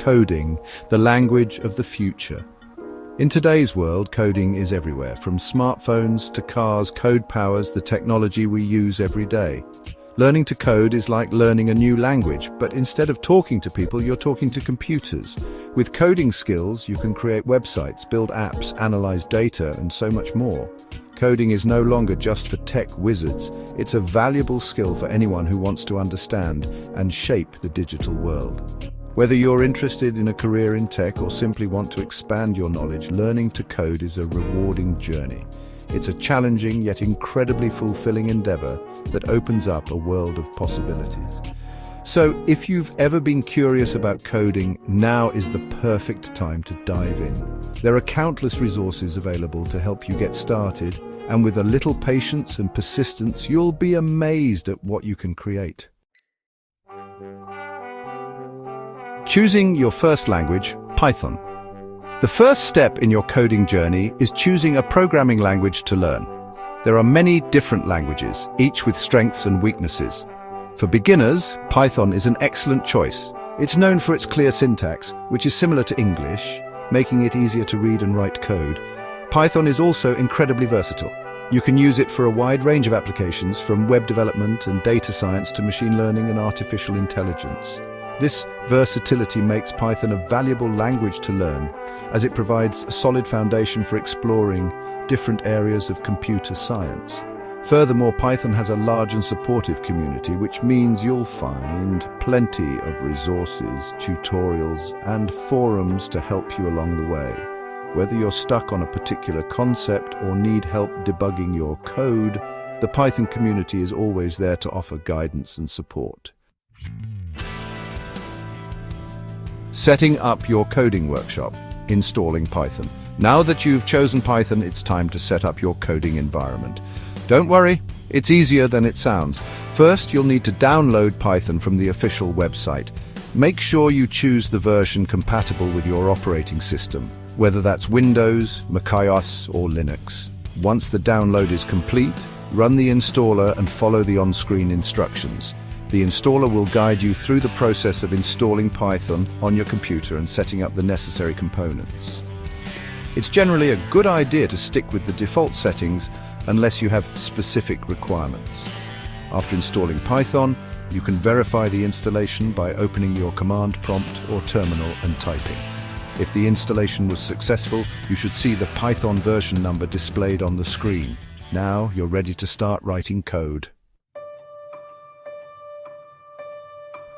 coding, the language of the future. In today's world, coding is everywhere. From smartphones to cars, code powers the technology we use every day. Learning to code is like learning a new language, but instead of talking to people, you're talking to computers. With coding skills, you can create websites, build apps, analyze data, and so much more. Coding is no longer just for tech wizards. It's a valuable skill for anyone who wants to understand and shape the digital world. Whether you're interested in a career in tech or simply want to expand your knowledge, learning to code is a rewarding journey. It's a challenging yet incredibly fulfilling endeavor that opens up a world of possibilities. So, if you've ever been curious about coding, now is the perfect time to dive in. There are countless resources available to help you get started, and with a little patience and persistence, you'll be amazed at what you can create. Choosing your first language, Python. The first step in your coding journey is choosing a programming language to learn. There are many different languages, each with strengths and weaknesses. For beginners, Python is an excellent choice. It's known for its clear syntax, which is similar to English, making it easier to read and write code. Python is also incredibly versatile. You can use it for a wide range of applications, from web development and data science to machine learning and artificial intelligence. This versatility makes Python a valuable language to learn, as it provides a solid foundation for exploring different areas of computer science. Furthermore, Python has a large and supportive community, which means you'll find plenty of resources, tutorials, and forums to help you along the way. Whether you're stuck on a particular concept or need help debugging your code, the Python community is always there to offer guidance and support. Setting up your coding workshop, installing Python. Now that you've chosen Python, it's time to set up your coding environment. Don't worry, it's easier than it sounds. First, you'll need to download Python from the official website. Make sure you choose the version compatible with your operating system, whether that's Windows, macOS, or Linux. Once the download is complete, run the installer and follow the on-screen instructions. The installer will guide you through the process of installing Python on your computer and setting up the necessary components. It's generally a good idea to stick with the default settings unless you have specific requirements. After installing Python, you can verify the installation by opening your command prompt or terminal and typing. If the installation was successful, you should see the Python version number displayed on the screen. Now you're ready to start writing code.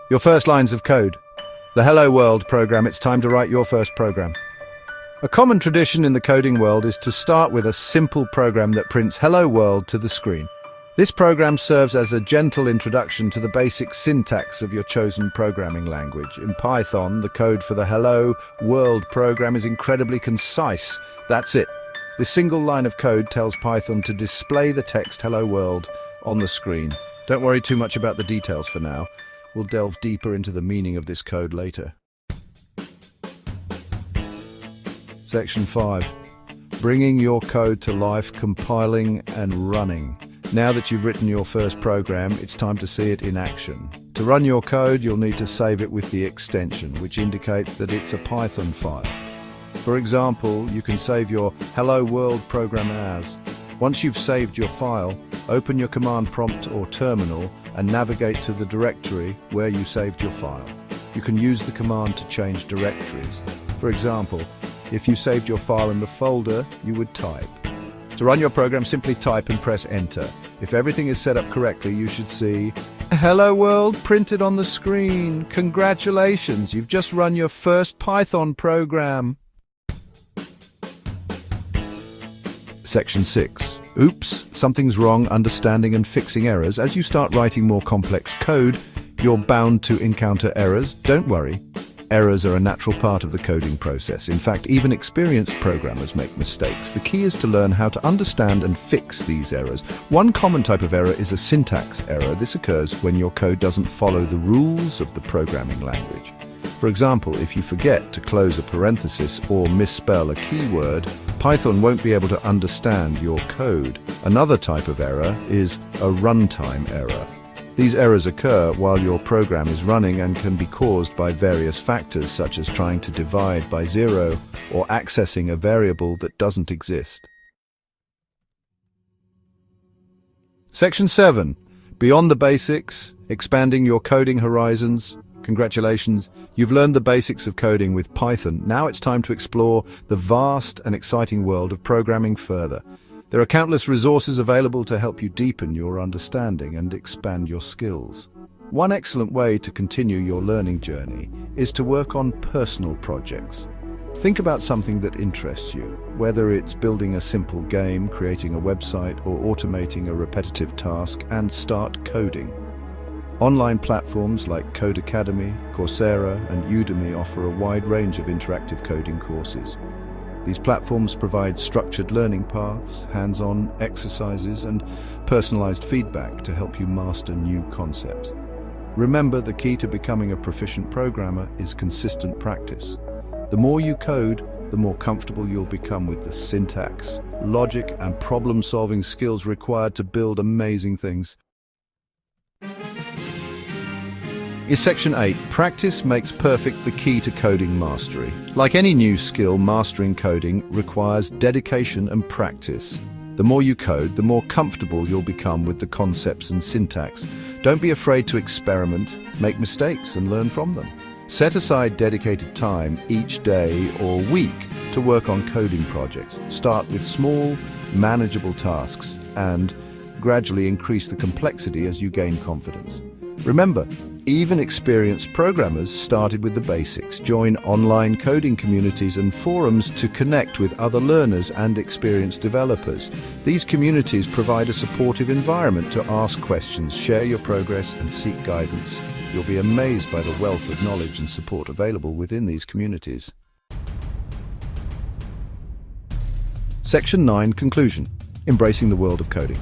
Your first lines of code. The Hello World program. It's time to write your first program. A common tradition in the coding world is to start with a simple program that prints Hello World to the screen. This program serves as a gentle introduction to the basic syntax of your chosen programming language. In Python, the code for the Hello World program is incredibly concise. That's it. This single line of code tells Python to display the text Hello World on the screen. Don't worry too much about the details for now. We'll delve deeper into the meaning of this code later. Section 5. Bringing your code to life, compiling and running. Now that you've written your first program, it's time to see it in action. To run your code, you'll need to save it with the extension, which indicates that it's a Python file. For example, you can save your Hello World program as. Once you've saved your file, open your command prompt or terminal and navigate to the directory where you saved your file. You can use the command to change directories. For example, if you saved your file in the folder, you would type. To run your program, simply type and press enter. If everything is set up correctly, you should see Hello World printed on the screen. Congratulations, you've just run your first Python program. Section 6. Oops, something's wrong, understanding and fixing errors. As you start writing more complex code, you're bound to encounter errors. Don't worry. Errors are a natural part of the coding process. In fact, even experienced programmers make mistakes. The key is to learn how to understand and fix these errors. One common type of error is a syntax error. This occurs when your code doesn't follow the rules of the programming language. For example, if you forget to close a parenthesis or misspell a keyword, Python won't be able to understand your code. Another type of error is a runtime error. These errors occur while your program is running and can be caused by various factors such as trying to divide by zero or accessing a variable that doesn't exist. Section 7. Beyond the basics, expanding your coding horizons. Congratulations, you've learned the basics of coding with Python. Now it's time to explore the vast and exciting world of programming further. There are countless resources available to help you deepen your understanding and expand your skills. One excellent way to continue your learning journey is to work on personal projects. Think about something that interests you, whether it's building a simple game, creating a website, or automating a repetitive task, and start coding. Online platforms like Code Academy, Coursera, and Udemy offer a wide range of interactive coding courses. These platforms provide structured learning paths, hands-on exercises, and personalized feedback to help you master new concepts. Remember, the key to becoming a proficient programmer is consistent practice. The more you code, the more comfortable you'll become with the syntax, logic, and problem-solving skills required to build amazing things. Is Section 8, practice makes perfect, the key to coding mastery. Like any new skill, mastering coding requires dedication and practice. The more you code, the more comfortable you'll become with the concepts and syntax. Don't be afraid to experiment, make mistakes, and learn from them. Set aside dedicated time each day or week to work on coding projects. Start with small, manageable tasks and gradually increase the complexity as you gain confidence. Remember, even experienced programmers started with the basics. Join online coding communities and forums to connect with other learners and experienced developers. These communities provide a supportive environment to ask questions, share your progress, and seek guidance. You'll be amazed by the wealth of knowledge and support available within these communities. Section 9, Conclusion. Embracing the world of coding.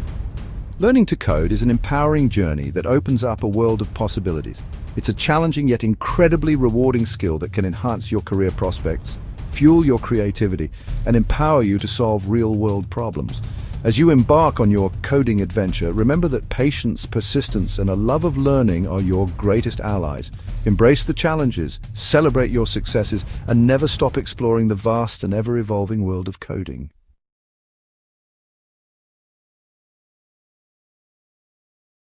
Learning to code is an empowering journey that opens up a world of possibilities. It's a challenging yet incredibly rewarding skill that can enhance your career prospects, fuel your creativity, and empower you to solve real-world problems. As you embark on your coding adventure, remember that patience, persistence, and a love of learning are your greatest allies. Embrace the challenges, celebrate your successes, and never stop exploring the vast and ever-evolving world of coding.